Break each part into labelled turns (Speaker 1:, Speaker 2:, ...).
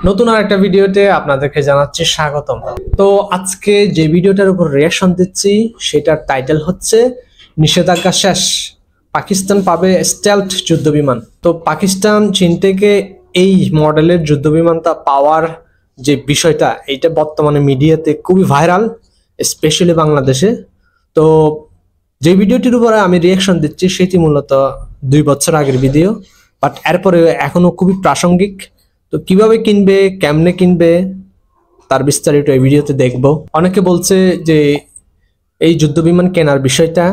Speaker 1: নতুন আরেকটা ভিডিওতে আপনাদেরকে জানাচ্ছি স্বাগতম। তো আজকে যে ভিডিওটার উপর রিঅ্যাকশন দিচ্ছি সেটার টাইটেল হচ্ছে নিষেধাজ্ঞা শেষ, পাকিস্তান পাবে স্টেলথ যুদ্ধবিমান। তো পাকিস্তান চীন থেকে এই মডেলের যুদ্ধবিমানটা পাওয়ার যে বিষয়টা, এইটা বর্তমানে মিডিয়াতে খুবই ভাইরাল, স্পেশালি বাংলাদেশে। তো যে ভিডিওটির উপরে আমি রিঅ্যাকশন দিচ্ছি সেটি মূলত 2 বছর আগের ভিডিও, বাট এরপরে এখনো খুবই প্রাসঙ্গিক। তো কিভাবে কিনবে, কেমনে কিনবে, তার বিস্তারিত এই ভিডিওতে দেখব। অনেকে বলছে যে এই যুদ্ধবিমান কেনার বিষয়টা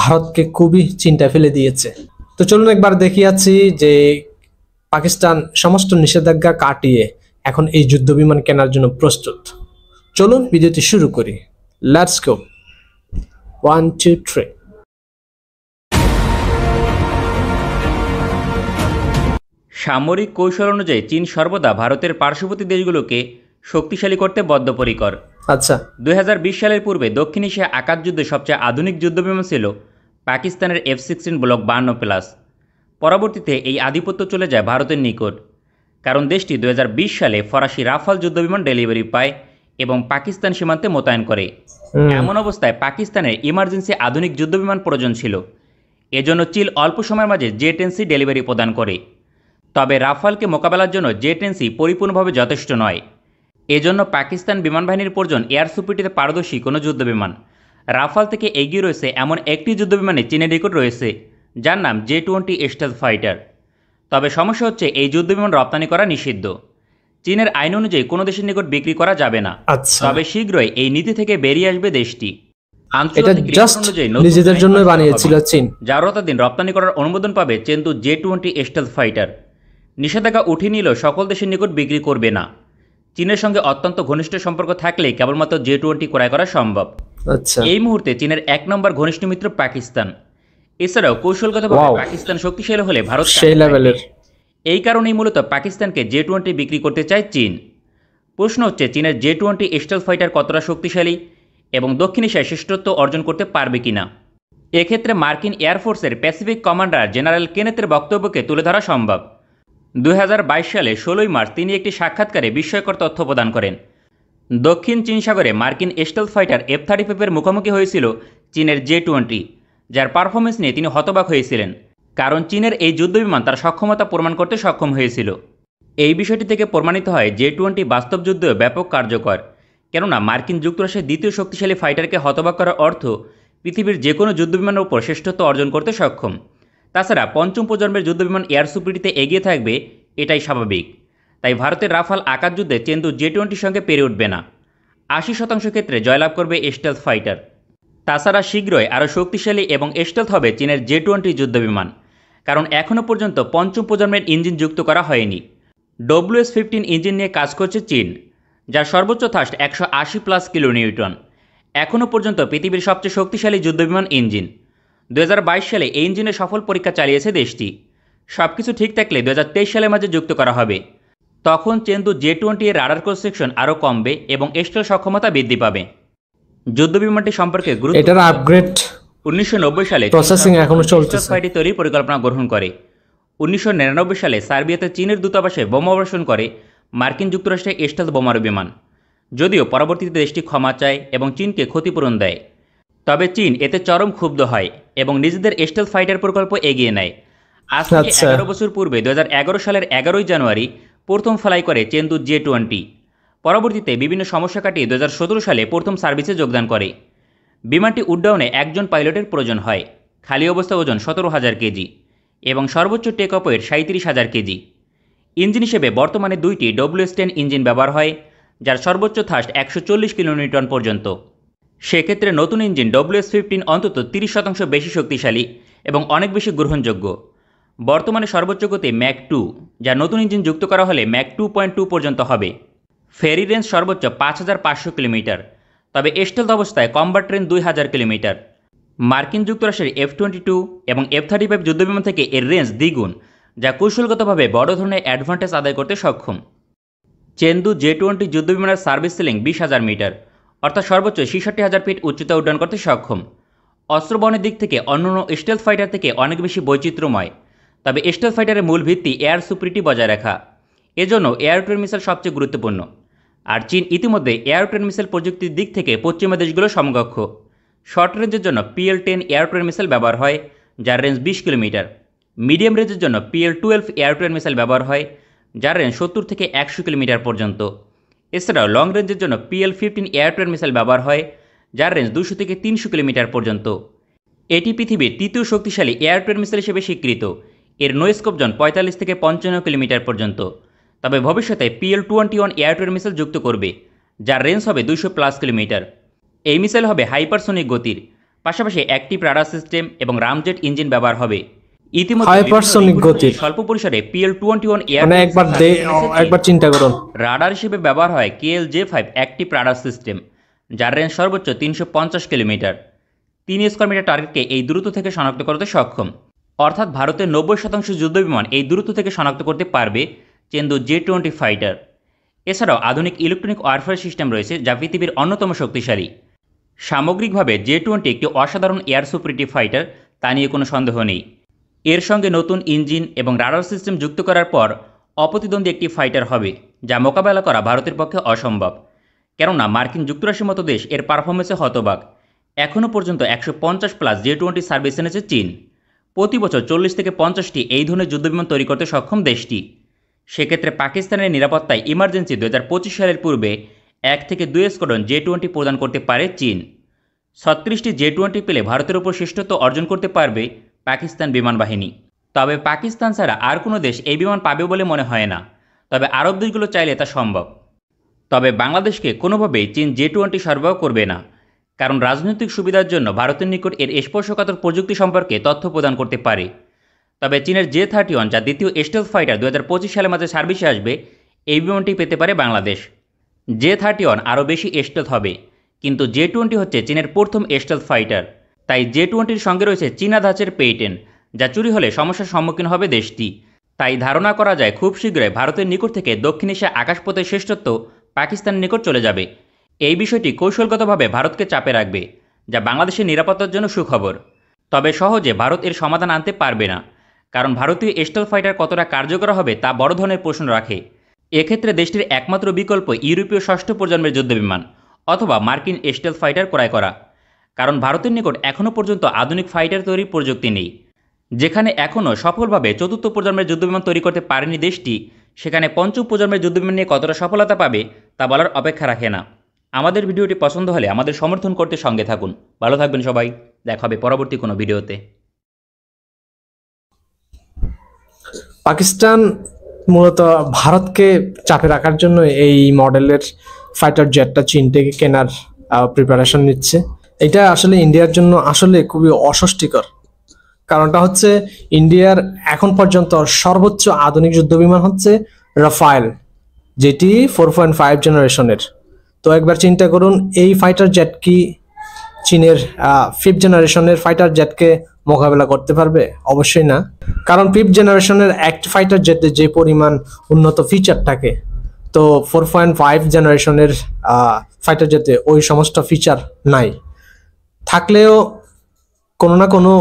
Speaker 1: ভারতকে খুবই চিন্তায় ফেলে দিয়েছে। তো চলুন একবার দেখিয়াছি যে পাকিস্তান সমস্ত নিষেধাজ্ঞা কাটিয়ে এখন এই যুদ্ধবিমান কেনার জন্য প্রস্তুত। চলুন ভিডিওটি শুরু করি। Let's go. 1 2 3।
Speaker 2: সামরিক কৌশল অনুযায়ী চীন সর্বদা ভারতের পার্শ্ববর্তী দেশগুলোকে শক্তিশালী করতে বদ্ধপরিকর।
Speaker 1: আচ্ছা,
Speaker 2: 2020 সালের পূর্বে দক্ষিণ এশিয়া আকাশযুদ্ধে সবচেয়ে আধুনিক যুদ্ধবিমান ছিল পাকিস্তানের F-16 ব্লক 52+। পরবর্তীতে এই আধিপত্য চলে যায় ভারতের নিকট, কারণ দেশটি 2020 সালে ফরাসি রাফাল যুদ্ধবিমান ডেলিভারি পায় এবং পাকিস্তান সীমান্তে মোতায়েন করে। এমন অবস্থায় পাকিস্তানের ইমার্জেন্সি আধুনিক যুদ্ধবিমান প্রয়োজন ছিল। এজন্য চীন অল্প সময়ের মাঝে J-10C ডেলিভারি প্রদান করে। তবে রাফালকে মোকাবেলার জন্য J-10C পরিপূর্ণভাবে যথেষ্ট নয়। এজন্য পাকিস্তান বিমান বাহিনীর প্রয়োজন এয়ার সুপারিটিতে পারদর্শী কোনো যুদ্ধবিমান। রাফাল থেকে এগিয়ে রয়েছে এমন একটি যুদ্ধবিমানে চীনের নিকট রয়েছে, যার নাম J-20 স্টেলথ ফাইটার। তবে সমস্যা হচ্ছে এই যুদ্ধবিমান রপ্তানি করা নিষিদ্ধ। চীনের আইন অনুযায়ী কোনো দেশের নিকট বিক্রি করা যাবে না। তবে শীঘ্রই এই নীতি থেকে বেরিয়ে আসবে দেশটি। আন্তর্জাতিক রিপোর্ট অনুযায়ী
Speaker 1: নিজেদের জন্য বানিয়েছিল চীন,
Speaker 2: যার দিন রপ্তানি করার অনুমোদন পাবে চেন্দু J-20 স্টেলথ ফাইটার। নিষেধাজ্ঞা উঠে নিলেও সকল দেশের নিকট বিক্রি করবে না। চীনের সঙ্গে অত্যন্ত ঘনিষ্ঠ সম্পর্ক থাকলেই কেবলমাত্র J-20 ক্রয় করা সম্ভব। এই মুহূর্তে চীনের 1 নম্বর ঘনিষ্ঠ মিত্র পাকিস্তান। এছাড়াও কৌশলগতভাবে পাকিস্তান শক্তিশালী হলে ভারত সেই লেভেলের। এই কারণেই মূলত পাকিস্তানকে J-20 বিক্রি করতে চায় চীন। প্রশ্ন হচ্ছে চীনের J-20 স্টেলথ ফাইটার কতটা শক্তিশালী এবং দক্ষিণ এশিয়ায় শ্রেষ্ঠত্ব অর্জন করতে পারবে কিনা। এক্ষেত্রে মার্কিন এয়ারফোর্সের প্যাসিফিক কমান্ডার জেনারেল কেনেথের বক্তব্যকে তুলে ধরা সম্ভব। 2022 সালে 16 মার্চ তিনি একটি সাক্ষাৎকারে বিস্ময়কর তথ্য প্রদান করেন। দক্ষিণ চীন সাগরে মার্কিন স্টেলথ ফাইটার F-35 এর মুখোমুখি হয়েছিল চীনের J-20, যার পারফরমেন্স নিয়ে তিনি হতবাক হয়েছিলেন, কারণ চীনের এই যুদ্ধবিমান তার সক্ষমতা প্রমাণ করতে সক্ষম হয়েছিল। এই বিষয়টি থেকে প্রমাণিত হয় J-20 বাস্তব যুদ্ধেও ব্যাপক কার্যকর, কেননা মার্কিন যুক্তরাষ্ট্রের দ্বিতীয় শক্তিশালী ফাইটারকে হতবাক করার অর্থ পৃথিবীর যে কোনো যুদ্ধবিমানের উপর শ্রেষ্ঠত্ব অর্জন করতে সক্ষম। তাছাড়া পঞ্চম প্রজন্মের যুদ্ধবিমান এয়ার সুপারিটিতে এগিয়ে থাকবে, এটাই স্বাভাবিক। তাই ভারতের রাফাল আকাশযুদ্ধে চেন্দু J-20 সঙ্গে পেরে উঠবে না। 80% ক্ষেত্রে জয়লাভ করবে স্টেলথ ফাইটার। তাছাড়া শীঘ্রই আরও শক্তিশালী এবং স্টেলথ হবে চীনের J-20 যুদ্ধবিমান, কারণ এখনও পর্যন্ত পঞ্চম প্রজন্মের ইঞ্জিন যুক্ত করা হয়নি। WS-15 ইঞ্জিন নিয়ে কাজ করছে চীন, যার সর্বোচ্চ থাস্ট 180+ কিলোনিউটন। এখনও পর্যন্ত পৃথিবীর সবচেয়ে শক্তিশালী যুদ্ধবিমান ইঞ্জিন। 2022 সালে এই ইঞ্জিনের সফল পরীক্ষা চালিয়েছে দেশটি। সবকিছু ঠিক থাকলে 2023 সালের মাঝে যুক্ত করা হবে। তখন চেন্দু J-20 এর রাডার ক্রস সেকশন আরও কমবে এবং স্টেলথ সক্ষমতা বৃদ্ধি পাবে। যুদ্ধবিমানটি সম্পর্কে
Speaker 1: এটার আপগ্রেড
Speaker 2: 1990 সালে
Speaker 1: প্রসেসিং এখনো চলতেছে।
Speaker 2: ফাইটার তৈরির পরিকল্পনা গ্রহণ করে। 1999 সালে সার্বিয়াতে চীনের দূতাবাসে বোমা অপারেশন করে মার্কিন যুক্তরাষ্ট্রের স্টেলথ বোমারু বিমান। যদিও পরবর্তীতে দেশটি ক্ষমা চায় এবং চীনকে ক্ষতিপূরণ দেয়। তবে চীন এতে চরম ক্ষুব্ধ হয় এবং নিজেদের স্টেলথ ফাইটার প্রকল্প এগিয়ে নেয়। আজ থেকে 11 বছর পূর্বে 2011 সালের 11 জানুয়ারি প্রথম ফ্লাই করে চেন্দু J-20। পরবর্তীতে বিভিন্ন সমস্যা কাটিয়ে 2017 সালে প্রথম সার্ভিসে যোগদান করে। বিমানটি উড্ডয়নে একজন পাইলটের প্রয়োজন হয়। খালি অবস্থা ওজন 17,000 কেজি এবং সর্বোচ্চ টেক অফ ওয়েট 37,000 কেজি। ইঞ্জিন হিসেবে বর্তমানে 2টি WS-10 ইঞ্জিন ব্যবহার হয়, যার সর্বোচ্চ থাস্ট 140 কিলোনিউটন পর্যন্ত। সেক্ষেত্রে নতুন ইঞ্জিন WS-15 অন্তত 30% বেশি শক্তিশালী এবং অনেক বেশি গ্রহণযোগ্য। বর্তমানে সর্বোচ্চ গতি ম্যাক 2, যা নতুন ইঞ্জিন যুক্ত করা হলে ম্যাক 2.2 পর্যন্ত হবে। ফেরি রেঞ্জ সর্বোচ্চ 5500 কিলোমিটার, তবে স্টেলথ অবস্থায় কম্ব্যাট রেঞ্জ 2000 কিলোমিটার। মার্কিন যুক্তরাষ্ট্রের F-22 এবং F-35 যুদ্ধবিমান থেকে এর রেঞ্জ দ্বিগুণ, যা কৌশলগতভাবে বড় ধরনের অ্যাডভান্টেজ আদায় করতে সক্ষম। Chengdu J-20 যুদ্ধবিমানের service ceiling 20,000 metre, অর্থাৎ সর্বোচ্চ 66,000 ফিট উচ্চতা উড্ডয়ন করতে সক্ষম। অস্ত্র বহনের দিক থেকে অন্যান্য স্টেলথ ফাইটার থেকে অনেক বেশি বৈচিত্র্যময়। তবে স্টেলথ ফাইটারের মূল ভিত্তি এয়ার সুপারিটি বজায় রাখা। এজন্য এয়ার টু এয়ার মিসাইল সবচেয়ে গুরুত্বপূর্ণ। আর চীন ইতিমধ্যে এয়ার টু এয়ার মিসাইল প্রযুক্তির দিক থেকে পশ্চিমা দেশগুলোর সমকক্ষ। শর্ট রেঞ্জের জন্য PL-10 air two air missile ব্যবহার হয়, যার রেঞ্জ 20 কিলোমিটার। মিডিয়াম রেঞ্জের জন্য PL-12 air two air missile ব্যবহার হয়, যার রেঞ্জ 70 থেকে 100 কিলোমিটার পর্যন্ত। এছাড়াও লং রেঞ্জের জন্য PL-15 air two air missile ব্যবহার হয়, যার রেঞ্জ 200 থেকে 300 কিলোমিটার পর্যন্ত। এটি পৃথিবীর তৃতীয় শক্তিশালী এয়ার টু এয়ার মিসাইল হিসেবে স্বীকৃত। এর নো স্কোপ জোন 45 থেকে 55 কিলোমিটার পর্যন্ত। তবে ভবিষ্যতে PL-21 air two air missile যুক্ত করবে, যার রেঞ্জ হবে 200+ কিলোমিটার। এই মিসাইল হবে হাইপারসোনিক গতির, পাশাপাশি অ্যাক্টিভ রাডার সিস্টেম এবং রামজেট ইঞ্জিন ব্যবহার হবে। ইতিমধ্যে
Speaker 1: হাইপারসোনিক গতির
Speaker 2: স্বল্প পরিসরে PL-21 এয়ার
Speaker 1: মানে একবার চিন্তা করুন।
Speaker 2: রাডার হিসেবে ব্যবহার হয় KLJ-5 অ্যাক্টিভ রাডার সিস্টেম, যার রেঞ্জ সর্বোচ্চ 350 কিলোমিটার। 3 স্কোয়ার মিটার টার্গেটকে এই দূরত্ব থেকে শনাক্ত করতে সক্ষম। অর্থাৎ ভারতের 90% যুদ্ধবিমান এই দূরত্ব থেকে শনাক্ত করতে পারবে চেন্দু J-20 ফাইটার। এছাড়াও আধুনিক ইলেকট্রনিক ওয়ারফেয়ার সিস্টেম রয়েছে, যা পৃথিবীর অন্যতম শক্তিশালী। সামগ্রিকভাবে J-20 একটি অসাধারণ এয়ার সুপারিটি ফাইটার, তা নিয়ে কোনো সন্দেহ নেই। এর সঙ্গে নতুন ইঞ্জিন এবং রাডার সিস্টেম যুক্ত করার পর অপ্রতিদ্বন্দ্বী একটি ফাইটার হবে, যা মোকাবেলা করা ভারতের পক্ষে অসম্ভব। কেননা মার্কিন যুক্তরাষ্ট্রের মতো দেশ এর পারফরমেন্সে হতবাক। এখনও পর্যন্ত 150+ J-20 সার্ভিস এনেছে চীন। প্রতি বছর 40 থেকে 50টি এই ধরনের যুদ্ধবিমান তৈরি করতে সক্ষম দেশটি। সেক্ষেত্রে পাকিস্তানের নিরাপত্তায় ইমার্জেন্সি 2025 সালের পূর্বে 1 থেকে 2 স্কোয়াড্রন J-20 প্রদান করতে পারে চীন। 36টি J-20 পেলে ভারতের উপর শ্রেষ্ঠত্ব অর্জন করতে পারবে পাকিস্তান বিমান বাহিনী। তবে পাকিস্তান ছাড়া আর কোনো দেশ এই বিমান পাবে বলে মনে হয় না। তবে আরব দেশগুলো চাইলে তা সম্ভব। তবে বাংলাদেশকে কোনোভাবেই চীন J-20 সরবরাহ করবে না, কারণ রাজনৈতিক সুবিধার জন্য ভারতের নিকট এর স্পর্শকাতর প্রযুক্তি সম্পর্কে তথ্য প্রদান করতে পারে। তবে চীনের J-31, যা দ্বিতীয় স্টেলথ ফাইটার 2025 সালের মাঝে সার্ভিসে আসবে, এই বিমানটি পেতে পারে বাংলাদেশ। J-31 আরও বেশি স্টেলথ হবে, কিন্তু J-20 হচ্ছে চীনের প্রথম স্টেলথ ফাইটার। তাই J-20-র সঙ্গে রয়েছে চীনা ধাঁচের পেটেন্ট, যা চুরি হলে সমস্যার সম্মুখীন হবে দেশটি। তাই ধারণা করা যায় খুব শীঘ্রই ভারতের নিকট থেকে দক্ষিণ এশিয়া আকাশপথের শ্রেষ্ঠত্ব পাকিস্তানের নিকট চলে যাবে। এই বিষয়টি কৌশলগতভাবে ভারতকে চাপে রাখবে, যা বাংলাদেশের নিরাপত্তার জন্য সুখবর। তবে সহজে ভারত এর সমাধান আনতে পারবে না, কারণ ভারতীয় স্টেলথ ফাইটার কতটা কার্যকর হবে তা বড় ধরনের প্রশ্ন রাখে। এক্ষেত্রে দেশটির একমাত্র বিকল্প ইউরোপীয় ষষ্ঠ প্রজন্মের যুদ্ধবিমান অথবা মার্কিন স্টেলথ ফাইটার ক্রয় করা, কারণ ভারতের নিকট এখনও পর্যন্ত আধুনিক ফাইটার তৈরির প্রযুক্তি নেই। যেখানে এখনও সফলভাবে চতুর্থ প্রজন্মের যুদ্ধবিমান তৈরি করতে পারেনি দেশটি, সেখানে পঞ্চম প্রজন্মের যুদ্ধবিমান নিয়ে কতটা সফলতা পাবে তা বলার অপেক্ষা রাখে না। আমাদের ভিডিওটি পছন্দ হলে আমাদের সমর্থন করতে সঙ্গে থাকুন। ভালো থাকবেন সবাই, দেখা হবে পরবর্তী কোনো ভিডিওতে।
Speaker 1: পাকিস্তান মূলত ভারতকে চাপে রাখার জন্য এই মডেলের ফাইটার জেটটা চীন থেকে কেনার প্রিপারেশন নিচ্ছে। এটা আসলে ইন্ডিয়ার জন্য আসলে খুবই অস্বস্তিকর। কারণটা হচ্ছে ইন্ডিয়ার এখন পর্যন্ত সর্বোচ্চ আধুনিক যুদ্ধবিমান হচ্ছে রাফায়েল, যেটি 4.5 জেনারেশনের। তো একবার চিন্তা করুন, এই ফাইটার জেট কি চীনের 5th জেনারেশনের ফাইটার জেটকে মোকাবেলা করতে পারবে? অবশ্যই না, কারণ 5th জেনারেশনের একটা ফাইটার জেটে যে পরিমাণ উন্নত ফিচার থাকে, তো 4.5 জেনারেশনের ফাইটার জেটে ওই সমস্ত ফিচার নাই। থাকলেও কোনো না কোনো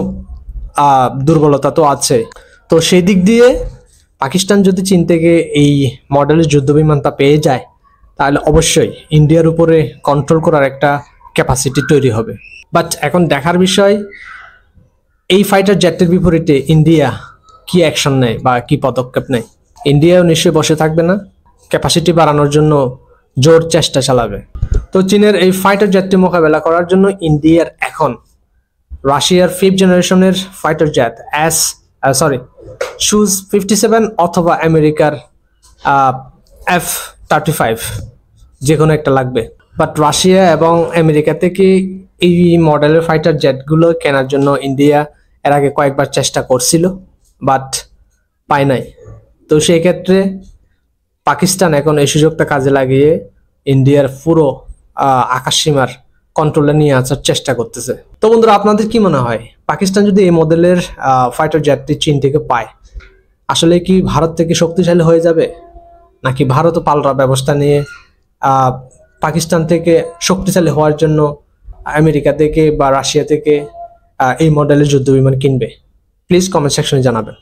Speaker 1: দুর্বলতা তো আছে। তো সেই দিক দিয়ে পাকিস্তান যদি চীন থেকে এই মডেলের যুদ্ধবিমানটা পেয়ে যায়, তাহলে অবশ্যই ইন্ডিয়ার উপরে কন্ট্রোল করার একটা ক্যাপাসিটি তৈরি হবে। বাট এখন দেখার বিষয়, এই ফাইটার জেটের বিপরীতে ইন্ডিয়া কি অ্যাকশন নেয় বা কি পদক্ষেপ নেয়। ইন্ডিয়াও নিশ্চয়ই বসে থাকবে না, ক্যাপাসিটি বাড়ানোর জন্য জোর চেষ্টা চালাবে। তো চীনের এই ফাইটার জেটটি মোকাবেলা করার জন্য ইন্ডিয়ার এখন রাশিয়ার 5th জেনারেশনের ফাইটার জেট সুজ 57 অথবা আমেরিকার F-35 যে কোনো একটা লাগবে। বাট রাশিয়া এবং আমেরিকা থেকে এই মডেলের ফাইটার জেটগুলো কেনার জন্য ইন্ডিয়া এর আগে কয়েকবার চেষ্টা করছিল, বাট পায় নাই। তো সেই ক্ষেত্রে পাকিস্তান এখন এই সুযোগটা কাজে লাগিয়ে ইন্ডিয়ার পুরো আকাশসীমার কন্ট্রোলে নিয়ে আসার চেষ্টা করতেছে। তো বন্ধুরা, আপনাদের কি মনে হয়, পাকিস্তান যদি এই মডেলের ফাইটার জেটটি চীন থেকে পায়, আসলে কি ভারত থেকে শক্তিশালী হয়ে যাবে, নাকি ভারতও পাল্টা ব্যবস্থা নিয়ে পাকিস্তান থেকে শক্তিশালী হওয়ার জন্য আমেরিকা থেকে বা রাশিয়া থেকে এই মডেলের যুদ্ধবিমান কিনবে? প্লিজ কমেন্ট সেকশনে জানাবেন।